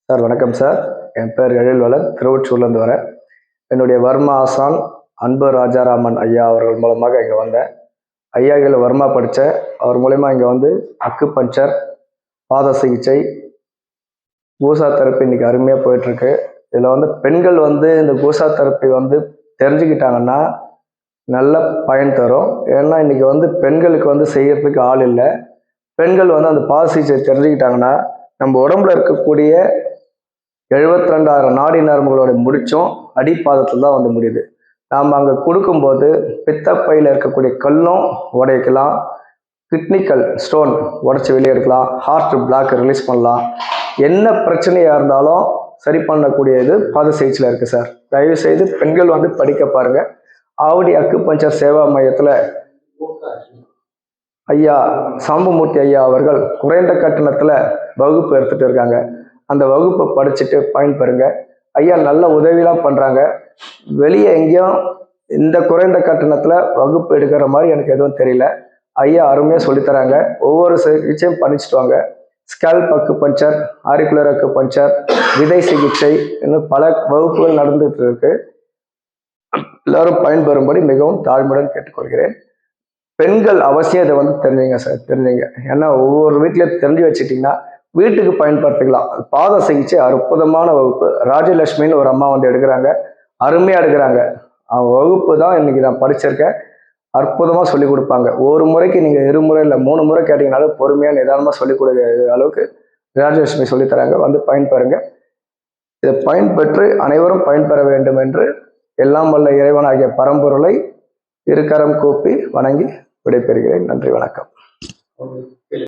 Sir வணக்கம் sir. என் பேர் எழில்வளன், திருவொற்றியூர்லேருந்து வரேன். என்னுடைய வர்மா ஆசான் அன்பு ராஜாராமன் ஐயா அவர்கள் மூலமாக இங்கே வந்தேன். ஐயாக்கள் வர்மா படித்தேன். அவர் மூலயமா இங்கே வந்து அக்கு பஞ்சர், பாத சிகிச்சை, கூசா தெரப்பி இன்னைக்கு அருமையாக போயிட்டுருக்கு. இதில் வந்து பெண்கள் வந்து இந்த கூசா தெரப்பி வந்து தெரிஞ்சுக்கிட்டாங்கன்னா நல்ல பயன் தரும். ஏன்னா இன்னைக்கு வந்து பெண்களுக்கு வந்து செய்யறதுக்கு ஆள் இல்லை. பெண்கள் வந்து அந்த பாத சிகிச்சை தெரிஞ்சுக்கிட்டாங்கன்னா நம்ம உடம்புல இருக்கக்கூடிய 72,000 நாடி நரம்புகளோட முடிச்சும் அடிப்பாதத்தில் தான் வந்து முடியுது. நாம் அங்கே கொடுக்கும்போது பித்தப்பையில் இருக்கக்கூடிய கல்லும் உடைக்கலாம், கிட்னிக்கல் ஸ்டோன் உடச்சி வெளியே எடுக்கலாம், ஹார்ட் பிளாக் ரிலீஸ் பண்ணலாம். என்ன பிரச்சனையாக இருந்தாலும் சரி பண்ணக்கூடியது பாத சிகிச்சையில் இருக்குது சார். தயவு செய்து பெண்கள் வந்து படிக்க பாருங்கள். ஆவடி அக்கு பஞ்சர் சேவா மையத்தில் ஐயா சாம்பமூர்த்தி ஐயா அவர்கள் குறைந்த கட்டணத்தில் வகுப்பு எடுத்துகிட்டு இருக்காங்க. அந்த வகுப்பை படிச்சுட்டு பயன்பெறுங்க. ஐயா நல்ல உதவியெலாம் பண்ணுறாங்க. வெளியே எங்கேயும் இந்த குறைந்த கட்டணத்தில் வகுப்பு எடுக்கிற மாதிரி எனக்கு எதுவும் தெரியல. ஐயா அருமையாக சொல்லித்தராங்க. ஒவ்வொரு சிகிச்சையும் படிச்சுட்டு வாங்க. ஸ்கேல்ப் அக்கு பஞ்சர், ஆரிக்குலர் அக்கு பஞ்சர், விதை சிகிச்சை, இன்னும் பல வகுப்புகள் நடந்துட்டு இருக்கு. எல்லாரும் பயன்பெறும்படி மிகவும் தாழ்மையுடன் கேட்டுக்கொள்கிறேன். பெண்கள் அவசியம் இதை வந்து தெரிஞ்சுங்க சார், தெரிஞ்சுங்க. ஏன்னா ஒவ்வொரு வீட்லேயும் தெரிஞ்சு வச்சுட்டிங்கன்னா வீட்டுக்கு பயன்படுத்திக்கலாம். பாத சிகிச்சை அற்புதமான வகுப்பு. ராஜலட்சுமின்னு ஒரு அம்மா வந்து எடுக்கிறாங்க, அருமையாக எடுக்கிறாங்க. அவங்க வகுப்பு தான் இன்னைக்கு நான் படிச்சிருக்கேன். அற்புதமாக சொல்லிக் கொடுப்பாங்க. ஒரு முறைக்கு நீங்கள் 2 முறை இல்லை 3 முறை கேட்டிங்கனாலும் பொறுமையாக நிதானமாக சொல்லிக் கொடுக்குற அளவுக்கு ராஜலட்சுமி சொல்லித்தராங்க. வந்து பயன்பெறுங்க. இதை பயன்பெற்று அனைவரும் பயன்பெற வேண்டும் என்று எல்லாம் வல்ல இறைவனாகிய பரம்பொருளை இருகரம் கூப்பி வணங்கி விடைபெறுகிறேன். நன்றி, வணக்கம்.